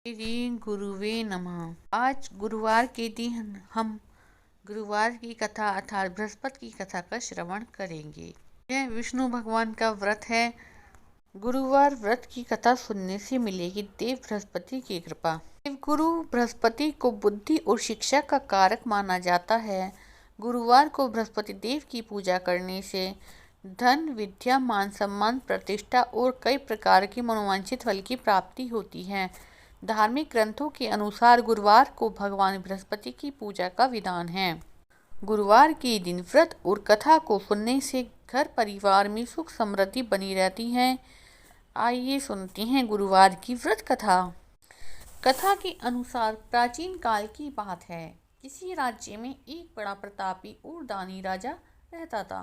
श्री गुरुवे नमः। आज गुरुवार के दिन हम गुरुवार की कथा अर्थात बृहस्पति की कथा का श्रवण करेंगे। यह विष्णु भगवान का व्रत है। गुरुवार व्रत की कथा सुनने से मिलेगी देव बृहस्पति की कृपा। देव गुरु बृहस्पति को बुद्धि और शिक्षा का कारक माना जाता है। गुरुवार को बृहस्पति देव की पूजा करने से धन, विद्या, मान सम्मान, प्रतिष्ठा और कई प्रकार की मनोवांछित फल की प्राप्ति होती है। धार्मिक ग्रंथों के अनुसार गुरुवार को भगवान बृहस्पति की पूजा का विधान है। गुरुवार के दिन व्रत और कथा को सुनने से घर परिवार में सुख समृद्धि बनी रहती है। आइए सुनते हैं गुरुवार की व्रत कथा। कथा के अनुसार प्राचीन काल की बात है। किसी राज्य में एक बड़ा प्रतापी और दानी राजा रहता था।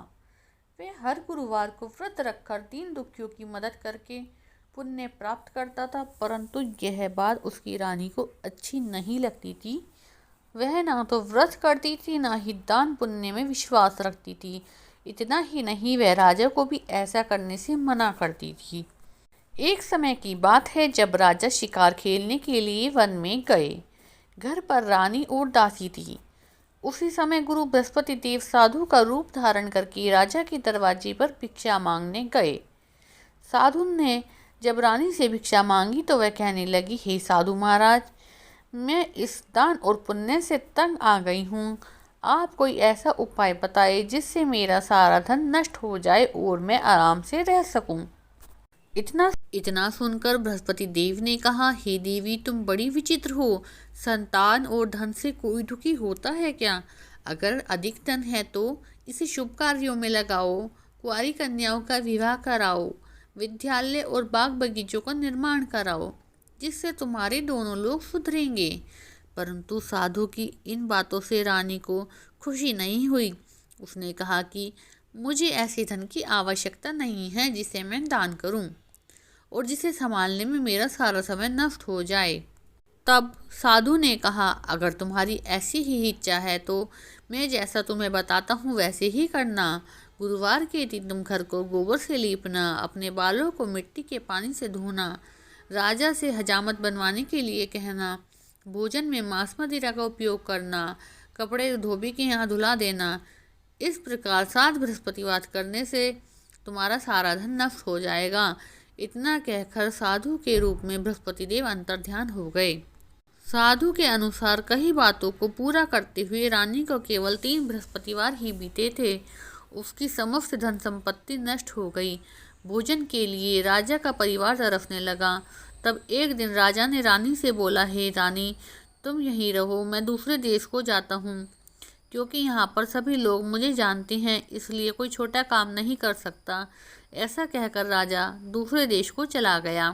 वह हर गुरुवार को व्रत रखकर दीन दुखियों की मदद करके पुण्य प्राप्त करता था, परंतु यह बात उसकी रानी को अच्छी नहीं लगती थी। वह ना तो व्रत करती थी, ना ही दान पुण्य में विश्वास रखती थी। इतना ही नहीं, वह राजा को भी ऐसा करने से मना करती थी। एक समय की बात है जब राजा शिकार खेलने के लिए वन में गए। घर पर रानी और दासी थी। उसी समय गुरु बृहस्पति देव साधु का रूप धारण करके राजा के दरवाजे पर भिक्षा मांगने गए। साधु ने जब रानी से भिक्षा मांगी तो वह कहने लगी, हे साधु महाराज, मैं इस दान और पुण्य से तंग आ गई हूँ। आप कोई ऐसा उपाय बताए जिससे मेरा सारा धन नष्ट हो जाए और मैं आराम से रह सकूं। इतना सुनकर बृहस्पति देव ने कहा, हे देवी, तुम बड़ी विचित्र हो। संतान और धन से कोई दुखी होता है क्या? अगर अधिक धन है तो इसे शुभ कार्यों में लगाओ। कुंवारी कन्याओं का विवाह कराओ। विद्यालय और बाग बगीचों का निर्माण कराओ, जिससे तुम्हारे दोनों लोग सुधरेंगे। परंतु साधु की इन बातों से रानी को खुशी नहीं हुई। उसने कहा कि मुझे ऐसे धन की आवश्यकता नहीं है जिसे मैं दान करूं और जिसे संभालने में मेरा सारा समय नष्ट हो जाए। तब साधु ने कहा, अगर तुम्हारी ऐसी ही इच्छा है तो मैं जैसा तुम्हें बताता हूँ वैसे ही करना। गुरुवार के दिन तुम घर को गोबर से लीपना, अपने बालों को मिट्टी के पानी से धोना, राजा से हजामत बनवाने के लिए कहना, भोजन में मांस मदिरा का उपयोग करना, कपड़े धोबी के यहाँ धुला देना। इस प्रकार 7 बृहस्पतिवार करने से तुम्हारा सारा धन नष्ट हो जाएगा। इतना कहकर साधु के रूप में बृहस्पति देव अंतर्ध्यान हो गए। साधु के अनुसार कई बातों को पूरा करते हुए रानी को केवल 3 बृहस्पतिवार ही बीते थे। उसकी समस्त धन संपत्ति नष्ट हो गई। भोजन के लिए राजा का परिवार तरसने लगा। तब एक दिन राजा ने रानी से बोला, हे रानी, तुम यहीं रहो, मैं दूसरे देश को जाता हूँ, क्योंकि यहाँ पर सभी लोग मुझे जानते हैं, इसलिए कोई छोटा काम नहीं कर सकता। ऐसा कहकर राजा दूसरे देश को चला गया।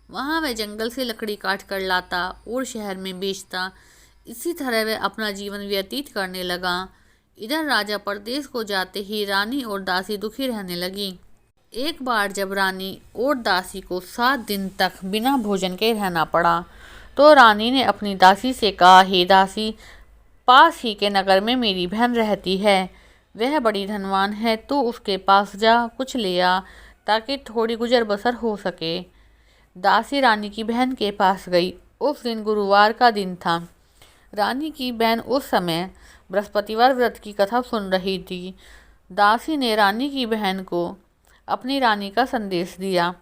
वहाँ वह जंगल से लकड़ी काट कर लाता और शहर में बेचता। इसी तरह वह अपना जीवन व्यतीत करने लगा। इधर राजा परदेश को जाते ही रानी और दासी दुखी रहने लगी। एक बार जब रानी और दासी को 7 दिन तक बिना भोजन के रहना पड़ा तो रानी ने अपनी दासी से कहा, हे दासी, पास ही के नगर में मेरी बहन रहती है। वह बड़ी धनवान है, तो उसके पास जा, कुछ ले आ, ताकि थोड़ी गुजर बसर हो सके। दासी रानी की बहन के पास गई। उस दिन गुरुवार का दिन था। रानी की बहन उस समय बृहस्पतिवार व्रत की कथा सुन रही थी। दासी ने रानी की बहन को अपनी रानी का संदेश दिया,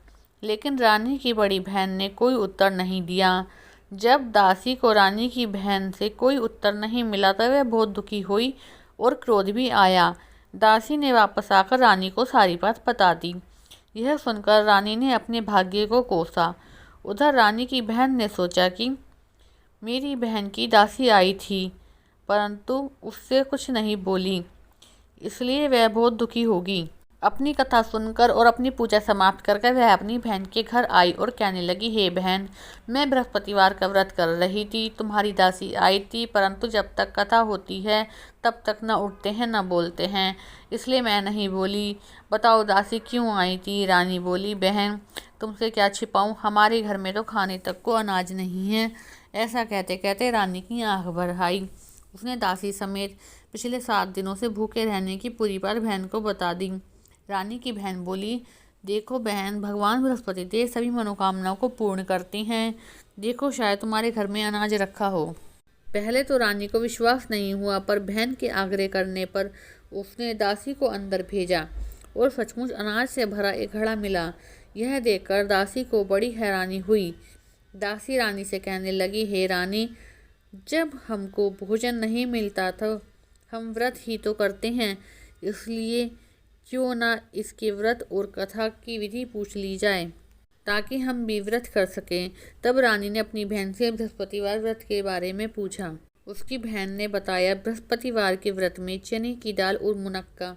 लेकिन रानी की बड़ी बहन ने कोई उत्तर नहीं दिया। जब दासी को रानी की बहन से कोई उत्तर नहीं मिला तो वह बहुत दुखी हुई और क्रोध भी आया। दासी ने वापस आकर रानी को सारी बात बता दी। यह सुनकर रानी ने अपने भाग्य को कोसा। उधर रानी की बहन ने सोचा कि मेरी बहन की दासी आई थी, परंतु उससे कुछ नहीं बोली, इसलिए वह बहुत दुखी होगी। अपनी कथा सुनकर और अपनी पूजा समाप्त करके वह अपनी बहन के घर आई और कहने लगी, हे बहन, मैं बृहस्पतिवार का व्रत कर रही थी। तुम्हारी दासी आई थी, परंतु जब तक कथा होती है तब तक न उठते हैं न बोलते हैं, इसलिए मैं नहीं बोली। बताओ दासी क्यों आई थी? रानी बोली, बहन, तुमसे क्या छिपाऊं, हमारे घर में तो खाने तक को अनाज नहीं है। ऐसा कहते कहते रानी की आँख भर आई। उसने दासी समेत पिछले 7 दिनों से भूखे रहने की पूरी बात बहन को बता दी। रानी की बहन बोली, देखो बहन, भगवान बृहस्पति देव सभी मनोकामनाओं को पूर्ण करते हैं। देखो शायद तुम्हारे घर में अनाज रखा हो। पहले तो रानी को विश्वास नहीं हुआ, पर बहन के आग्रह करने पर उसने दासी को अंदर भेजा और सचमुच अनाज से भरा एक घड़ा मिला। यह देखकर दासी को बड़ी हैरानी हुई। दासी रानी से कहने लगी, हे रानी, जब हमको भोजन नहीं मिलता तो हम व्रत ही तो करते हैं, इसलिए क्यों ना इसके व्रत और कथा की विधि पूछ ली जाए ताकि हम भी व्रत कर सकें। तब रानी ने अपनी बहन से बृहस्पतिवार व्रत के बारे में पूछा। उसकी बहन ने बताया, बृहस्पतिवार के व्रत में चने की दाल और मुनक्का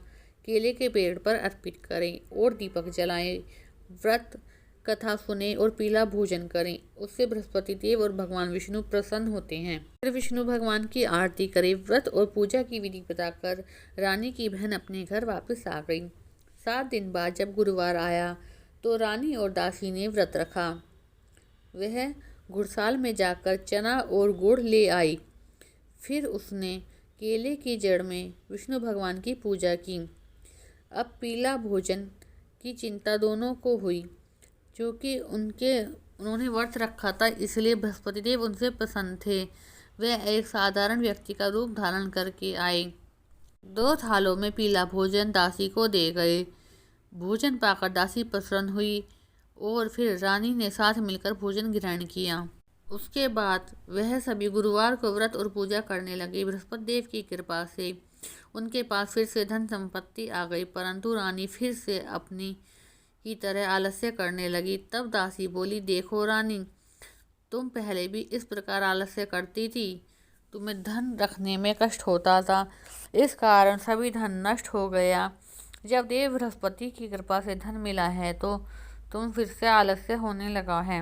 केले के पेड़ पर अर्पित करें और दीपक जलाएं, व्रत कथा सुने और पीला भोजन करें। उससे बृहस्पति देव और भगवान विष्णु प्रसन्न होते हैं। फिर विष्णु भगवान की आरती करें। व्रत और पूजा की विधि बताकर रानी की बहन अपने घर वापस आ गई। 7 दिन बाद जब गुरुवार आया तो रानी और दासी ने व्रत रखा। वह घुड़साल में जाकर चना और गुड़ ले आई। फिर उसने केले की जड़ में विष्णु भगवान की पूजा की। अब पीला भोजन की चिंता दोनों को हुई, क्योंकि उन्होंने व्रत रखा था, इसलिए बृहस्पति देव उनसे प्रसन्न थे। वह एक साधारण व्यक्ति का रूप धारण करके आए। 2 थालों में पीला भोजन दासी को दे गए। भोजन पाकर दासी प्रसन्न हुई और फिर रानी ने साथ मिलकर भोजन ग्रहण किया। उसके बाद वह सभी गुरुवार को व्रत और पूजा करने लगे। बृहस्पति देव की कृपा से उनके पास फिर से धन संपत्ति आ गई, परंतु रानी फिर से अपनी की तरह आलस्य करने लगी। तब दासी बोली, देखो रानी, तुम पहले भी इस प्रकार आलस्य करती थी। तुम्हें धन रखने में कष्ट होता था, इस कारण सभी धन नष्ट हो गया। जब देव बृहस्पति की कृपा से धन मिला है तो तुम फिर से आलस्य होने लगा है।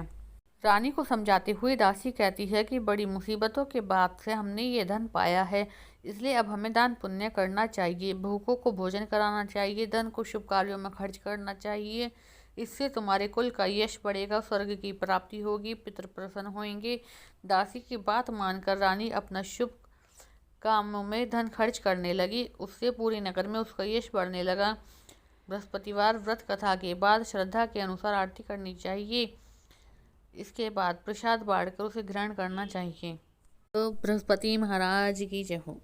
रानी को समझाते हुए दासी कहती है कि बड़ी मुसीबतों के बाद से हमने ये धन पाया है, इसलिए अब हमें दान पुण्य करना चाहिए, भूखों को भोजन कराना चाहिए, धन को शुभ कार्यों में खर्च करना चाहिए। इससे तुम्हारे कुल का यश बढ़ेगा, स्वर्ग की प्राप्ति होगी, पितृ प्रसन्न होंगे। दासी की बात मानकर रानी अपना शुभ कामों में धन खर्च करने लगी। उससे पूरे नगर में उसका यश बढ़ने लगा। बृहस्पतिवार व्रत कथा के बाद श्रद्धा के अनुसार आरती करनी चाहिए। इसके बाद प्रसाद बांटकर उसे ग्रहण करना चाहिए। तो बृहस्पति महाराज की जय हो।